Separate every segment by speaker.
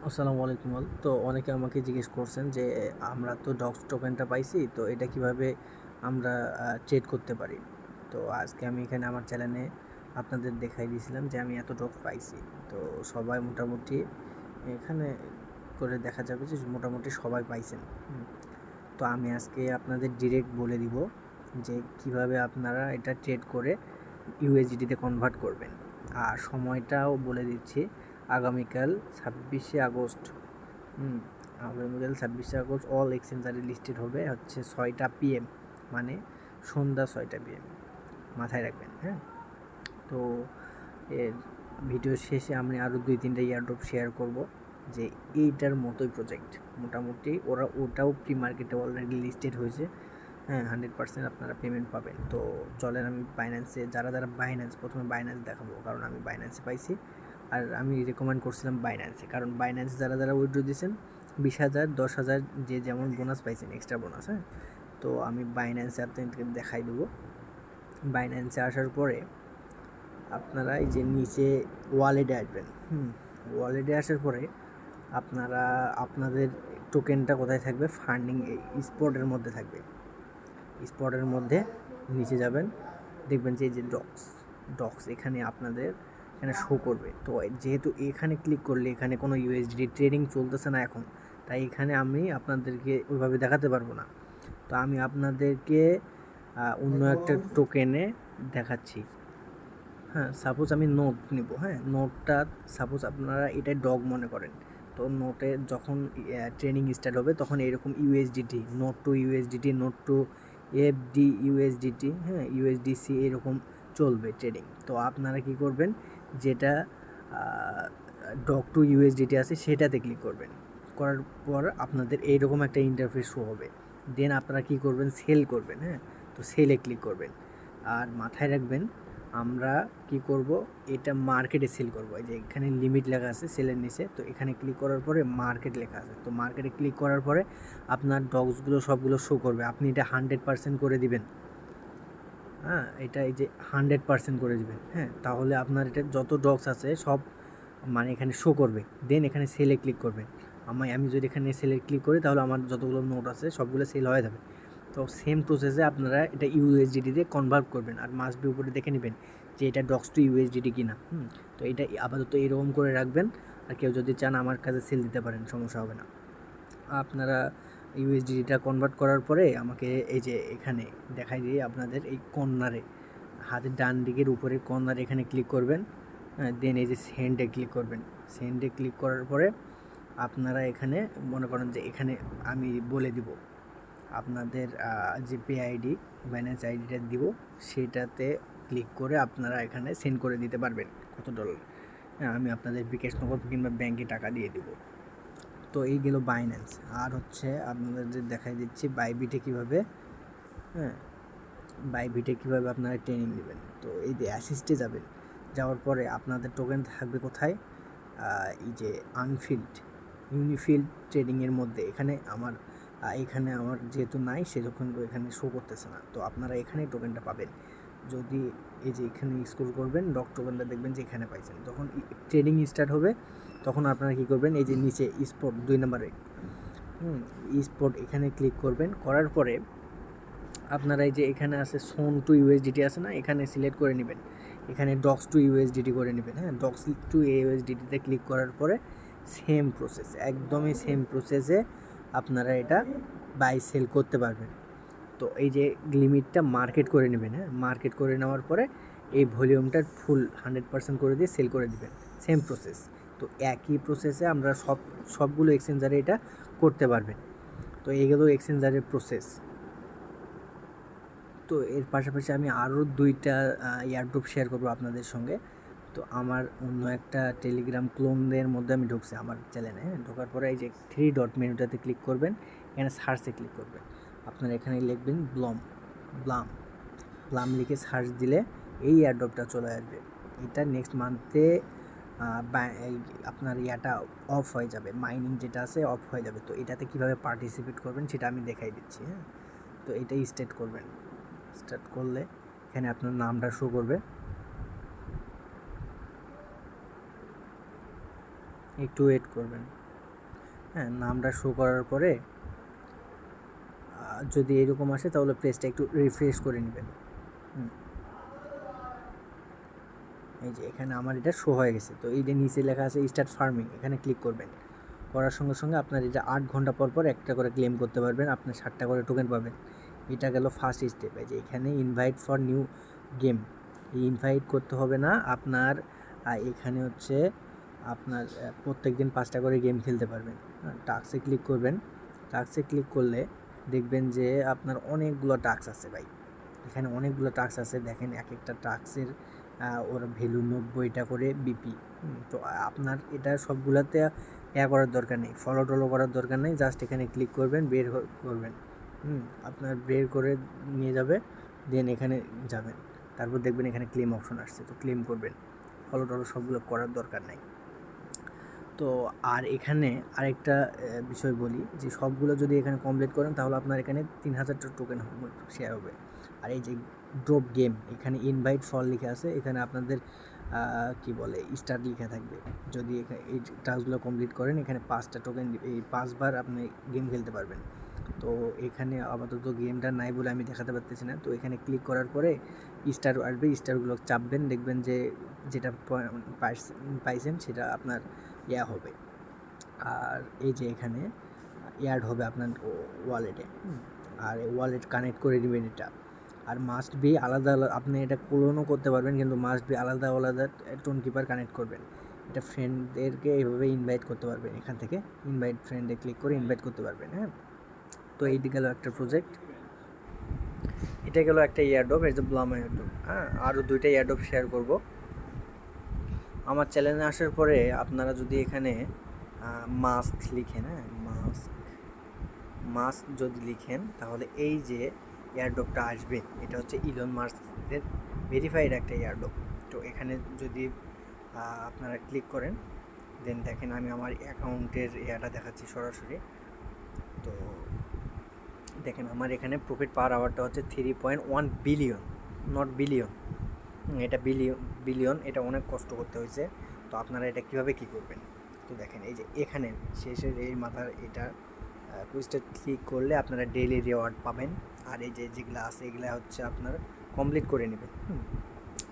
Speaker 1: আসসালামু আলাইকুম অল। তো অনেকে আমাকে জিজ্ঞেস করছেন যে আমরা তো ডক্স টোকেনটা পাইছি, তো এটা কিভাবে আমরা ট্রেড করতে পারি। তো আজকে আমি এখানে আমার চ্যানেলে আপনাদের দেখাই দিয়েছিলাম যে আমি এত ডক্স পাইছি। তো সবাই মোটামুটি এখানে করে দেখা যাবে যে মোটামুটি সবাই পাইছেন। তো আমি আজকে আপনাদের ডিরেক্ট বলে দিব যে কিভাবে আপনারা এটা ট্রেড করে ইউএসডিতে কনভার্ট করবেন। আর সময়টাও বলে দিচ্ছি, আগামীকাল 26শে আগস্ট। আগামীকাল 26শে আগস্ট অল এক্সচেঞ্জারে লিস্টেড হবে হচ্ছে 6টা PM, মানে সন্ধ্যা 6টা PM, মাথায় রাখবেন। হ্যাঁ, তো এর ভিডিও শেষে আমি আরও 2-3টা ইয়ারড্রপ শেয়ার করব যে এইটার মতোই প্রজেক্ট মোটামুটি ওটাও প্রি মার্কেটে অলরেডি লিস্টেড হয়েছে। হ্যাঁ, 100% আপনারা পেমেন্ট পাবেন। তো চলেন আমি বাইন্যান্সে যারা প্রথমে বাইন্যান্স দেখাবো, কারণ আমি বাইন্যান্সে পাইছি। আর আমি রেকমেন্ড করছিলাম বাইন্যান্সে, কারণ বাইন্যান্সে যারা উইথড্র দিয়েছেন 20,000 10,000 যে যেমন বোনাস পাইছেন, এক্সট্রা বোনাস। হ্যাঁ, তো আমি বাইন্যান্সে আপনাদেরকে দেখাই দেবো। বাইন্যান্সে আসার পরে আপনারা এই যে নিচে ওয়ালেটে আসবেন। ওয়ালেটে আসার পরে আপনারা আপনাদের টোকেনটা কোথায় থাকবে, ফান্ডিং স্পটের মধ্যে থাকবে। স্পটের মধ্যে নিচে যাবেন, দেখবেন যে এই যে ডক্স এখানে আপনাদের এখানে শো করবে। তো যেহেতু এখানে ক্লিক করলে এখানে কোনো ইউএসডি ট্রেডিং চলতেছে না এখন, তাই এখানে আমি আপনাদেরকে ওইভাবে দেখাতে পারবো না। তো আমি আপনাদেরকে অন্য একটা টোকেনে দেখাচ্ছি। হ্যাঁ, সাপোজ আমি নোট নিব। হ্যাঁ, নোটটা সাপোজ আপনারা এটা ডগ মনে করেন। তো নোটে যখন ট্রেনিং স্টার্ট হবে তখন এরকম USDT, note to USDT, note to FD USDT, হ্যাঁ, ইউএসডিসি এরকম চলবে ট্রেডিং। তো আপনারা কি করবেন, যেটা ডগ টু ইউএসডিটি আছে সেটাতে ক্লিক করবেন। করার পর আপনাদের এইরকম একটা ইন্টারফেস শো হবে। দেন আপনারা কি করবেন, সেল করবেন। হ্যাঁ, তো সেলে ক্লিক করবেন। আর মাথায় রাখবেন আমরা কি করব, এটা মার্কেটে সেল করব। এই যে এখানে লিমিট লেখা আছে সেলের নিচে, তো এখানে ক্লিক করার পরে মার্কেট লেখা আছে। তো মার্কেটে ক্লিক করার পরে আপনার ডগসগুলো সবগুলো শো করবে। আপনি এটা 100% করে দিবেন। হ্যাঁ, এটা এই যে 100% করে দিবেন। হ্যাঁ, তাহলে আপনার এটা যত ডগস আছে সব মানে এখানে শো করবে। দেন এখানে সেলে ক্লিক করবেন। আমি যদি এখানে সেলে ক্লিক করি তাহলে আমার যতগুলো নোট আছে সবগুলো সেল হয়ে যাবে। তো সেম প্রসেসে আপনারা এটা ইউএসডিটিতে কনভার্ট করবেন। আর মাস্ট বি উপরে দেখে নেবেন যে এটা ডক্স টু ইউএসডিটি কিনা। তো এটা আপাতত এরকম করে রাখবেন। আর কেউ যদি চান আমার কাছে সেল দিতে পারেন, সমস্যা হবে না। আপনারা ইউএসডিটিটা কনভার্ট করার পরে আমাকে এই যে এখানে দেখাই দিয়ে আপনাদের এই কর্নারে হাতের ডান দিকের উপরের কর্নারে এখানে ক্লিক করবেন। হ্যাঁ, দেন এই যে সেন্ডে ক্লিক করবেন। সেন্ডে ক্লিক করার পরে আপনারা এখানে মনে করেন যে এখানে আমি বলে দিব আপনাদের যে পে আইডি, বাইন্যান্স আইডিটা দিব, সেটাতে ক্লিক করে আপনারা এখানে সেন্ড করে দিতে পারবেন কত ডলার। হ্যাঁ, আমি আপনাদের বিকাশ নগদ কিংবা ব্যাংকে টাকা দিয়ে দিব। তো এই গেল বাইন্যান্স। আর হচ্ছে আপনাদের দেখাই দিচ্ছি বাইবিটে কীভাবে, হ্যাঁ, বাইবিটে কীভাবে আপনারা ট্রেনিং নেবেন। তো এই যে অ্যাসিস্টে যাবেন, যাওয়ার পরে আপনাদের টোকেন থাকবে কোথায়, এই যে আনফিল্ড ইউনিফিল্ড ট্রেডিংয়ের মধ্যে। এখানে আমার যেহেতু নাই সেরকম এখানে শো করতেছে না। তো আপনারা এখানেই টোকেনটা পাবেন। যদি এই যে এখানে স্ক্রল করবেন, ডগ টোকেনটা দেখবেন যে এখানে পাইছেন। যখন ট্রেডিং স্টার্ট হবে তখন আপনারা কী করবেন, এই যে নিচে স্পট 2 নম্বরে স্পট এখানে ক্লিক করবেন। করার পরে আপনারা এই যে এখানে আছে সোন টু ইউএসডিটি আছে না, এখানে সিলেক্ট করে নেবেন। এখানে ডক্স টু ইউএসডিটি করে নেবেন। হ্যাঁ, ডক্স টু ইউএসডিটিতে ক্লিক করার পরে সেম প্রসেস, একদমই সেম প্রসেসে আপনারা এটা বাই সেল করতে পারবেন। তো এই যে লিমিটটা মার্কেট করে নেবেন। হ্যাঁ, মার্কেট করে নেওয়ার পরে এই ভলিউমটা ফুল 100% করে দিয়ে সেল করে দিবেন। Same process. তো একই প্রসেসে আমরা সবগুলো এক্সচেঞ্জারে এটা করতে পারবেন। তো এইগুলো এক্সচেঞ্জারের প্রসেস। তো এর পাশাপাশি আমি আরও 2টা এয়ারড্রপ শেয়ার করবো আপনাদের সঙ্গে। তো আমার অন্য একটা টেলিগ্রাম ক্লোনদের মধ্যে আমি ঢুকছি আমার চ্যানেলে। হ্যাঁ, ঢোকার পরে এই যে 3 ডট মেনুটাতে ক্লিক করবেন, এখানে সার্চে ক্লিক করবেন। আপনারা এখানে লিখবেন ব্লাম লিখে সার্চ দিলে এই এয়ারড্রপটা চলে আসবে। এটা নেক্সট মান্থে আপনার ইয়াটা অফ হয়ে যাবে, মাইনিং যেটা আছে অফ হয়ে যাবে। তো এটাতে কীভাবে পার্টিসিপেট করবেন সেটা আমি দেখাই দিচ্ছি। হ্যাঁ, তো এটাই স্টার্ট করবেন। স্টার্ট করলে এখানে আপনার নামটা শো করবে, একটু ওয়েট করবেন। হ্যাঁ, নামটা শো করার পরে যদি এরকম আসে তাহলে পেজটা একটু রিফ্রেশ করে নেবেন। এই যে এখানে আমার এটা শো হয়ে গেছে। তো এই যে নিচে লেখা আছে স্টার্ট ফার্মিং, এখানে ক্লিক করবেন। করার সঙ্গে সঙ্গে আপনার এটা 8 ঘন্টা পর পর একটা করে ক্লেম করতে পারবেন, আপনি 60টা করে টোকেন পাবেন। এটা গেল ফার্স্ট স্টেপ। এই যে এখানে invite for new game, invite করতে হবে না আপনার। এখানে হচ্ছে আপনার প্রত্যেক দিন 5টা করে গেম খেলতে পারবেন। টাস্কে ক্লিক করবেন। টাস্কে ক্লিক করলে দেখবেন যে আপনার অনেকগুলো টাস্ক আছে ভাই, এখানে অনেকগুলো টাস্ক আছে। দেখেন এক একটা টাস্কের ওর ভ্যালু 90টা করে বিপি। তো আপনার এটা সবগুলোতে করার দরকার নেই, ফলো টলো করার দরকার নেই, জাস্ট এখানে ক্লিক করবেন, বের করবেন। আপনার বের করে নিয়ে যাবে, দেন এখানে যাবেন, তারপর দেখবেন এখানে ক্লেম অপশন আসছে, তো ক্লেম করবেন। ফলো টলো সবগুলো করার দরকার নাই। তো আর এখানে আরেকটা বিষয় বলি যে সবগুলো যদি এখানে কমপ্লিট করেন তাহলে আপনার এখানে 3000টা টোকেন শেয়ার হবে। আর এই যে ড্রপ গেম, এখানে ইনভাইট ফল লিখে আছে, এখানে আপনাদের কি বলে স্টার্ট লিখা থাকবে। যদি এই টাস্কগুলো কমপ্লিট করেন এখানে 5টা টোকেন, এই 5বার আপনি গেম খেলতে পারবেন। তো এখানে আপাতত গেমটা নাই বলে আমি দেখাতে পারতেছি না। তো এখানে ক্লিক করার পরে স্টার আসবে, স্টারগুলো চাপবেন, দেখবেন যে যেটা পাইছেন সেটা আপনার হবে। আর এই যে এখানে অ্যাড হবে আপনার ওয়ালেটে। আর ওয়ালেট কানেক্ট করে নেবেন এটা। আর মাস্ট বি আলাদা আলাদা, আপনি এটা ক্লোনও করতে পারবেন, কিন্তু মাস্ট বি আলাদা আলাদা টোন কিপার কানেক্ট করবেন। এটা ফ্রেন্ডদেরকে এইভাবে ইনভাইট করতে পারবেন, এখান থেকে ইনভাইট ফ্রেন্ডে ক্লিক করে ইনভাইট করতে পারবেন। হ্যাঁ, তো এইটি গেল একটা প্রজেক্ট, এটা গেল একটা এয়ারড্রপ, এটা ব্লাম এয়ারড্রপ। হ্যাঁ, আরও 2টা এয়ারড্রপ শেয়ার করব আমার চ্যানেলে আসার পরে। আপনারা যদি এখানে মাস্ক লিখেন, হ্যাঁ মাস্ক যদি লিখেন তাহলে এই যে এয়ারড্রপটা আসবে এটা হচ্ছে ইলন মাস্কের ভেরিফাইড একটা এয়ারড্রপ। তো এখানে যদি আপনারা ক্লিক করেন, দেন দেখেন আমি আমার অ্যাকাউন্টের দেখাচ্ছি সরাসরি। তো দেখেন আমার এখানে প্রফিট পার আওয়ারটা হচ্ছে 3.1 বিলিয়ন, নট বিলিয়ন। এটা বিলিয়ন, এটা অনেক কষ্ট করতে হয়েছে। তো আপনারা এটা কীভাবে কী করবেন, তো দেখেন এই যে এখানে শেষের এই মাথার এটা কুইজটা ক্লিক করলে আপনারা ডেইলি রিওয়ার্ড পাবেন। আর এই যে যেগুলো আছে এগুলো হচ্ছে আপনার কমপ্লিট করে নেবেন।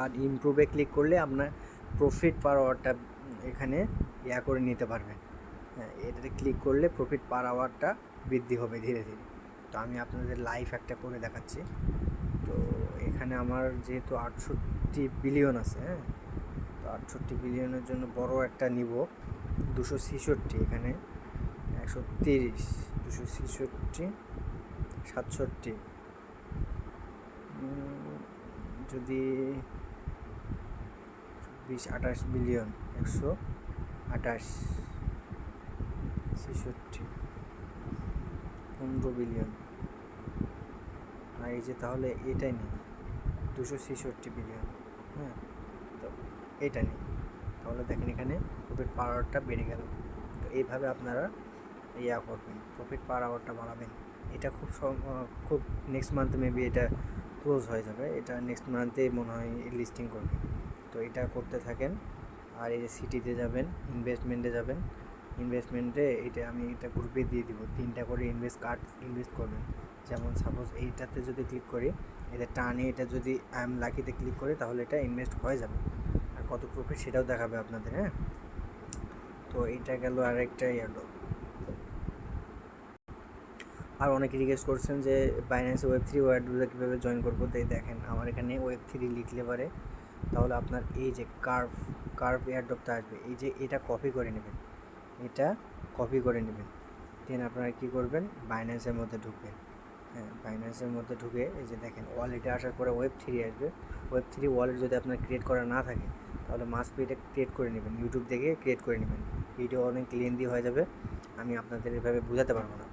Speaker 1: আর ইমপ্রুভে ক্লিক করলে আপনার প্রফিট পার আওয়ারটা এখানে করে নিতে পারবেন। হ্যাঁ, এটাতে ক্লিক করলে প্রফিট পার আওয়ারটা বৃদ্ধি হবে ধীরে ধীরে। তো আমি আপনাদের লাইভ একটা করে দেখাচ্ছি। তো এখানে আমার যেহেতু 68 বিলিয়ন আছে, হ্যাঁ, তো 68 বিলিয়নের জন্য বড় একটা নিব 266, এখানে 130, 266, 67, যদি 28 বিলিয়ন, 128, 66, 15 বিলিয়ন। আর এই যে তাহলে এটাই নেই 266 বিলিয়ন। হ্যাঁ, তো এটা নেই, তাহলে দেখেন এখানে প্রফিট পার আওয়ারটা বেড়ে গেল। তো এইভাবে আপনারা করবেন, প্রফিট পার আওয়ারটা বাড়াবেন। এটা খুব নেক্সট মান্থে মেবি এটা ক্লোজ হয়ে যাবে, এটা নেক্সট মান্থে মনে হয় লিস্টিং করবে। তো এটা করতে থাকেন। আর এই যে সিটিতে যাবেন, ইনভেস্টমেন্টে যাবেন, ইনভেস্টমেন্টে এটা আমি এটা গ্রুপে দিয়ে দিব, 3টা করে ইনভেস্ট করবেন। যেমন সাপোজ এইটাতে যদি ক্লিক করি, এটা টানে, এটা যদি আই এম লাকিতে ক্লিক করি তাহলে এটা ইনভেস্ট হয়ে যাবে, আর কত প্রফিট সেটাও দেখাবে আপনাদের। হ্যাঁ, তো এইটা গেল আরেকটা এয়ারড্রপ। আর অনেকে জিজ্ঞেস করছেন যে বাইন্যান্সে Web3 ওয়ালেটগুলো কীভাবে জয়েন করবো। তাই দেখেন আমার এখানে Web3 লিখলে পারে তাহলে আপনার এই যে কার্ভ এয়ারড্রপটা আসবে, এই যে এটা কপি করে নেবেন, এটা কপি করে নেবেন। দেন আপনারা কী করবেন, বাইন্যান্সের মধ্যে ঢুকবেন। হ্যাঁ, বাইন্যান্সের মধ্যে ঢুকে এই যে দেখেন ওয়ালেটে আসার পরে Web3 আসবে। Web3 ওয়ালেট যদি আপনার ক্রিয়েট করা না থাকে তাহলে মাস্ট বি এটা ক্রিয়েট করে নেবেন, ইউটিউব থেকে ক্রিয়েট করে নেবেন। ভিডিও অনেক লেন্দি হয়ে যাবে, আমি আপনাদের এভাবে বোঝাতে পারবো না।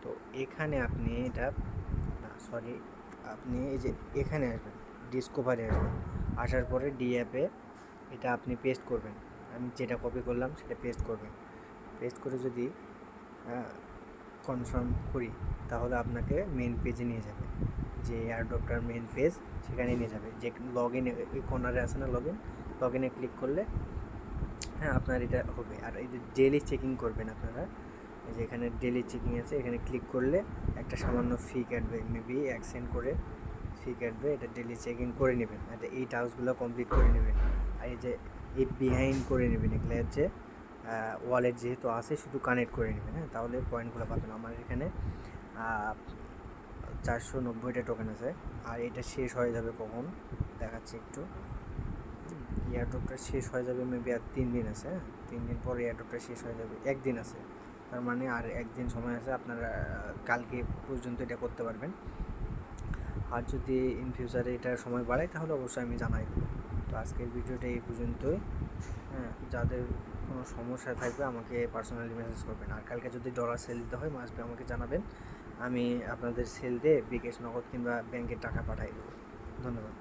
Speaker 1: তো এখানে আপনি এটা আপনি এই যে এখানে আসবেন, ডিসকভারে আসবেন, আসার পরে ডি অ্যাপে এটা আপনি পেস্ট করবেন। আমি যেটা কপি করলাম সেটা পেস্ট করবেন। পেস্ট করে যদি কনফার্ম করি তাহলে আপনাকে মেন পেজে নিয়ে যাবে, যে এয়ারড্রপটার মেন পেজ সেখানে নিয়ে যাবে। যে লগ ইন ওই কর্নারে আছে না, লগ ইনে ক্লিক করলে হ্যাঁ আপনার এটা হবে। আর এই যে ডেইলি চেকিং করবেন আপনারা, এই যে এখানে ডেলি চেকিং আছে, এখানে ক্লিক করলে একটা সামান্য ফি কাটবে, মেবি 1 সেন্ট করে ফি কাটবে। এটা ডেলি চেকিং করে নেবেন, এটা এই টাস্কগুলো কমপ্লিট করে নেবেন। আর এই যে এই বিহাইন্ড করে নেবেন, এগুলো হচ্ছে ওয়ালেট যেহেতু আছে শুধু কানেক্ট করে নেবেন। হ্যাঁ, তাহলে পয়েন্টগুলো পাবেন। আমার এখানে 490টা টোকেন আছে। আর এটা শেষ হয়ে যাবে কখন দেখাচ্ছি একটু। এয়ারড্রপটা শেষ হয়ে যাবে মেবি আর 3 দিন আছে। হ্যাঁ, 3 দিন পরে এয়ারড্রপটা শেষ হয়ে যাবে, 1 দিন আছে, তার মানে আর 1 দিন সময় আছে। আপনারা কালকে পর্যন্ত এটা করতে পারবেন। আর যদি ইন ফিউচারে এটার সময় বাড়ায় তাহলে অবশ্যই আমি জানাই দেবো। তো আজকের ভিডিওটা এই পর্যন্তই। হ্যাঁ, যাদের কোনো সমস্যা থাকবে আমাকে পার্সোনালি মেসেজ করবেন। আর কালকে যদি ডলার সেল দিতে হয় মাস্ট বি আমাকে জানাবেন, আমি আপনাদের সেল দিয়ে বিকাশ, নগদ কিংবা ব্যাংকের টাকা পাঠিয়ে দেবো। ধন্যবাদ।